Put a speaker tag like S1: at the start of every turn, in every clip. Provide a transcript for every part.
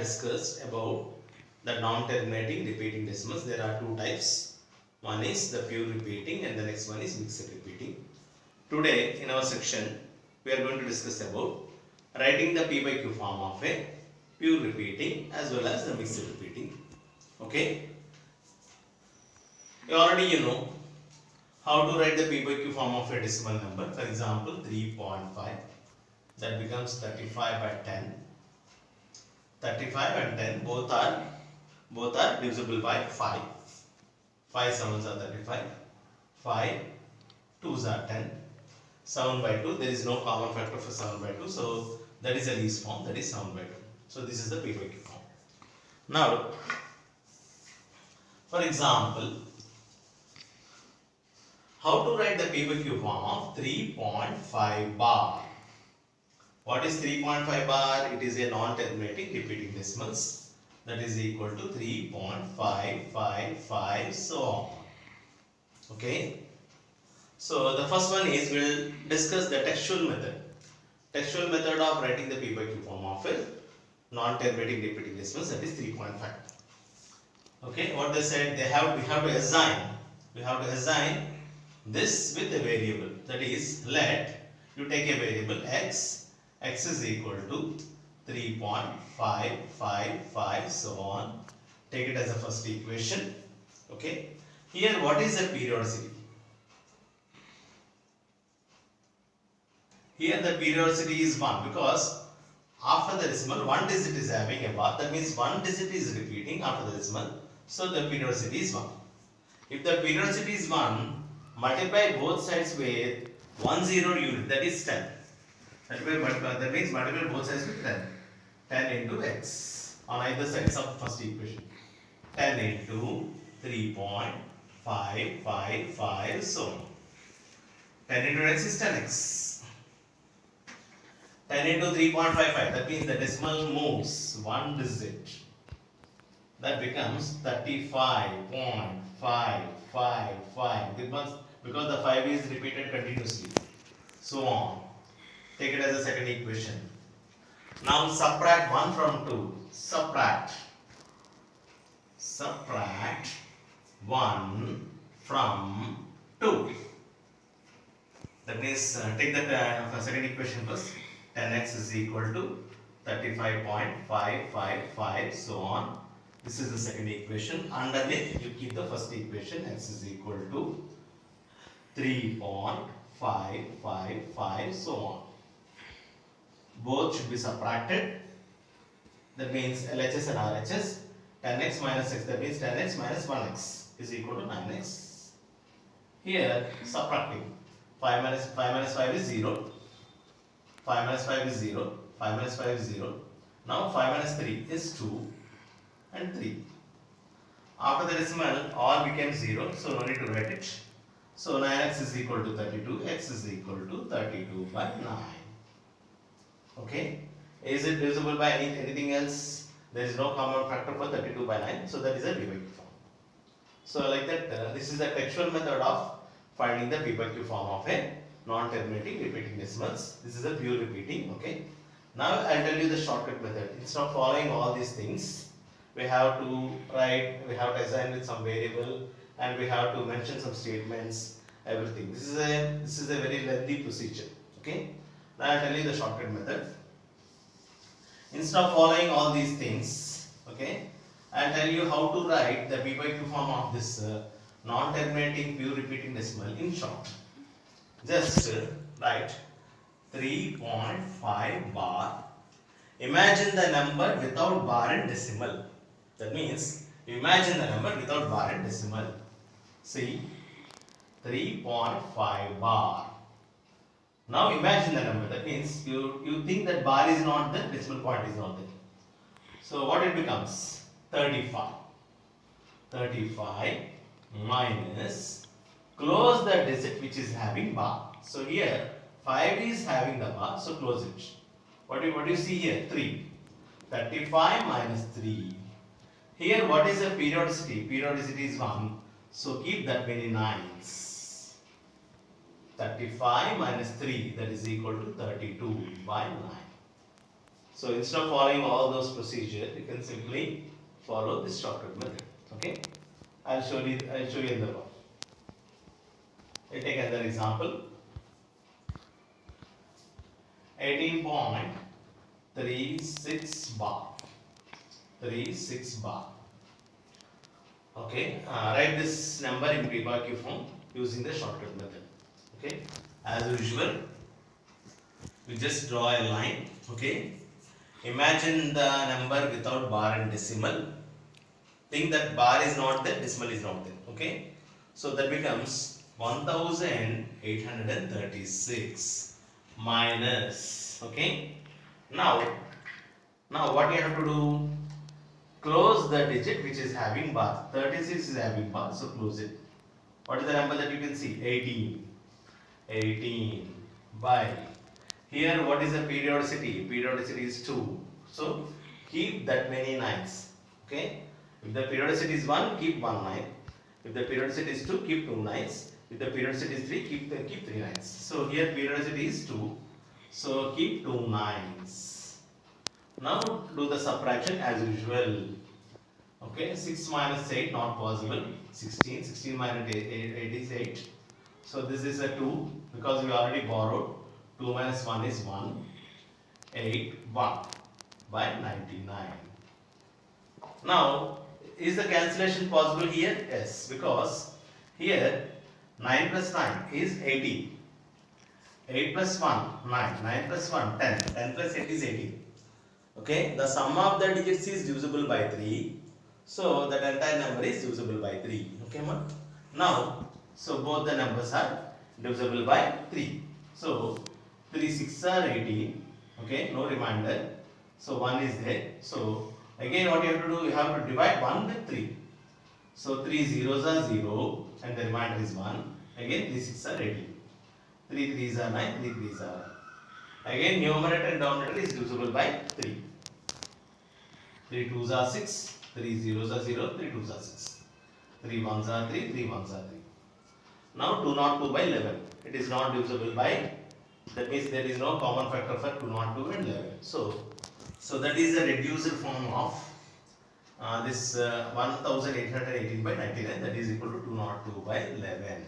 S1: discussed about the non-terminating repeating decimals. There are two types. One is the pure repeating and the next one is mixed repeating. Today in our section we are going to discuss about writing the P by Q form of a pure repeating as well as the mixed repeating. Okay. You know how to write the P by Q form of a decimal number. For example, 3.5, that becomes 35 by 10. 35 and 10 both are divisible by 5. 5 sevens are 35. 5 2s are 10. 7 by 2, there is no common factor for 7 by 2, so that is a least form, that is 7 by 2. So this is the P by Q form. Now, for example, how to write the P by Q form of 3.5 bar? What is 3.5 bar? It is a non-terminating repeating decimals, that is equal to 3.555 so on. Okay. So the first one is, we will discuss the textual method. Textual method of writing the P by Q form of a non-terminating repeating decimals, that is 3.5. Okay. What they said, we have to assign this with a variable, that is, let you take a variable x is equal to 3.555 so on. Take it as a first equation. Okay. Here what is the periodicity? Here the periodicity is 1 because after the decimal one digit is having a bar, that means one digit is repeating after the decimal, so the periodicity is 1. If the periodicity is 1, multiply both sides with 10 unit, that is 10. That means multiply both sides with 10. 10 into x on either sides of the first equation. 10 into 3.555 so on. 10 into x is 10x. 10 into 3.55, that means the decimal moves one digit. That becomes 35.555 because the 5 is repeated continuously. So on. Take it as a second equation. Now subtract 1 from 2. Subtract 1 from 2. That means take the second equation first. 10x is equal to 35.555 so on. This is the second equation. Underneath you keep the first equation, x is equal to 3.555 so on. Both should be subtracted. That means LHS and RHS. 10x minus x, that means 10x minus 1x is equal to 9x. Here subtracting 5 minus 5 is 0. 5 minus 5 is 0. 5 minus 5 is 0. Now 5 minus 3 is 2 and 3. After the decimal all became 0, so no need to write it. So 9x is equal to 32. X is equal to 32 by 9. Okay. Is it divisible by anything else? There is no common factor for 32 by 9. So that is a P by Q form. So like that, this is the textual method of finding the P by Q form of a non-terminating repeating decimals. This is a pure repeating. Okay. Now I will tell you the shortcut method. Instead of following all these things, we have to assign with some variable, and we have to mention some statements, everything. This is a very lengthy procedure. Okay. Now I will tell you the shortcut method. Instead of following all these things, okay, I will tell you how to write the P by Q form of this non-terminating pure repeating decimal in short. Just write 3.5 bar. Imagine the number without bar and decimal. That means imagine the number without bar and decimal. See, 3.5 bar. Now imagine the number. That means you think that bar is not there, decimal point is not there. So what it becomes? 35. 35 minus, close the digit which is having bar. So here 5 is having the bar, so close it. What do you see here? 3. 35 minus 3. Here what is the periodicity? Periodicity is 1. So keep that many 9s. 35 minus 3, that is equal to 32 by 9. So instead of following all those procedures, you can simply follow this shortcut method. Okay, I'll show you in the work. I'll take another example. 18.36 bar. 36 bar. Okay, write this number in PYQ form using the shortcut method. Okay, as usual, we just draw a line. Okay, imagine the number without bar and decimal. Think that bar is not there, decimal is not there. Okay, so that becomes 1836 minus. Okay, now what you have to do? Close the digit which is having bar. 36 is having bar, so close it. What is the number that you can see? 18. 18 by. Here what is the periodicity? Periodicity is 2. So keep that many nines. Okay. If the periodicity is 1, keep 1 9. If the periodicity is 2, keep 2 nines. If the periodicity is 3, keep 3 nines. So here periodicity is 2. So keep 2 nines. Now do the subtraction as usual. Okay, 6 minus 8 not possible. 16. 16 minus 8 is 8. So this is a 2 because we already borrowed. 2 minus 1 is 1. 8 1 by 99. Now is the cancellation possible here? Yes, because here 9 plus 9 is 18. 8 plus 1 9. 9 plus 1 10. 10 plus 8 is 18. Okay, the sum of the digits is divisible by 3. So that entire number is divisible by 3. Okay, ma? Now, so both the numbers are divisible by 3. So 3 6 are 18. Okay, no reminder. So 1 is there. So again what you have to do, you have to divide 1 with 3. So 3 zeros are 0 and the remainder is 1. Again 3 6 are 18. 3 3s are 9, 3 3s are 1. Again numerator and denominator is divisible by 3. 3 2s are 6, 3 zeros are 0, 3 2s are 6. 3 1s are 3, 3 1s are 3. Now 2 not 2 by 11. It is not divisible by, that means there is no common factor for 2 not 2 and 11. So that is the reduced form of this 1818 by 99, that is equal to 2 not 2 by 11.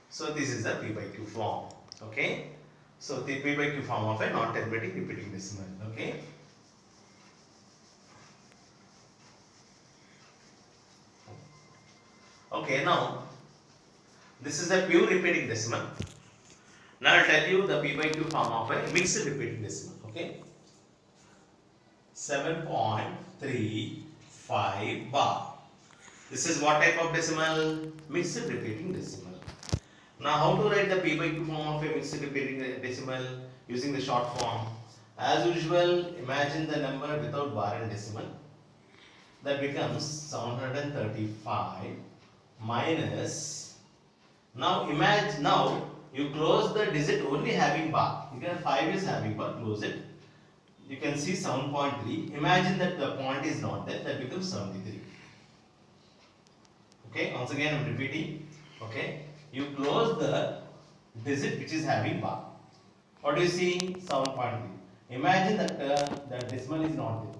S1: So this is the P by Q form. Okay. So the P by Q form of a non-terminating repeating decimal. Okay. Okay, now this is a pure repeating decimal. Now I'll tell you the P by Q form of a mixed repeating decimal. Okay. 7.35 bar. This is what type of decimal? Mixed repeating decimal. Now how to write the P by Q form of a mixed repeating decimal using the short form? As usual, imagine the number without bar and decimal. That becomes 735 minus. Now imagine, now you close the digit only having bar. You can 5 is having bar, close it. You can see 7.3. Imagine that the point is not there, that becomes 73. Okay, once again I am repeating. Okay, you close the digit which is having bar. What do you see? 7.3. Imagine that the decimal is not there.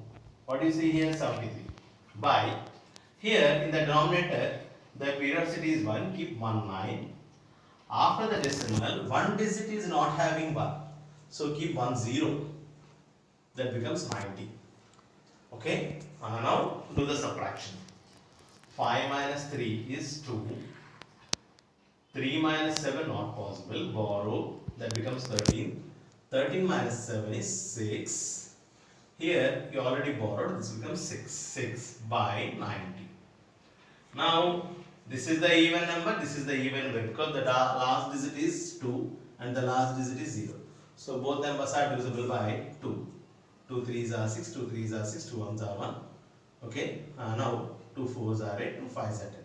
S1: What do you see here? 73. By here in the denominator, the periodicity is 1, keep 1 9. After the decimal, one digit is not having bar. So keep 1 0. That becomes 90. Okay. Now do the subtraction. 5 minus 3 is 2. 3 minus 7 not possible. Borrow. That becomes 13. 13 minus 7 is 6. Here you already borrowed. This becomes 6. 6 by 90. Now this is the even number. This is the even number because the last digit is 2 and the last digit is 0. So both numbers are divisible by 2. 2 3s are 6, 2 3s are 6, 2 1s are 1. Okay. Now 2 4s are 8, 2 5s are 10.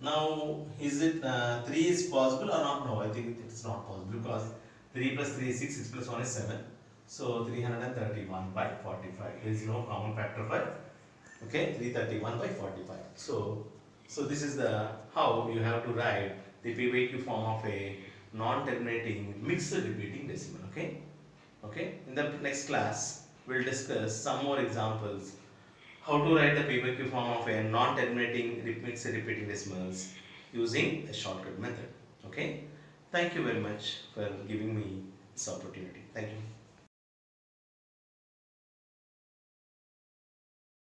S1: Now is it 3 is possible or not? No, I think it's not possible because 3 plus 3 is 6, 6 plus 1 is 7. So 331 by 45. There is no common factor for, okay, 331 by 45. So this is the how you have to write the P by Q form of a non-terminating mixed repeating decimal. Okay. Okay. In the next class we'll discuss some more examples. How to write the PYQ form of a non-terminating mixed repeating decimals using a shortcut method. Okay. Thank you very much for giving me this opportunity. Thank you.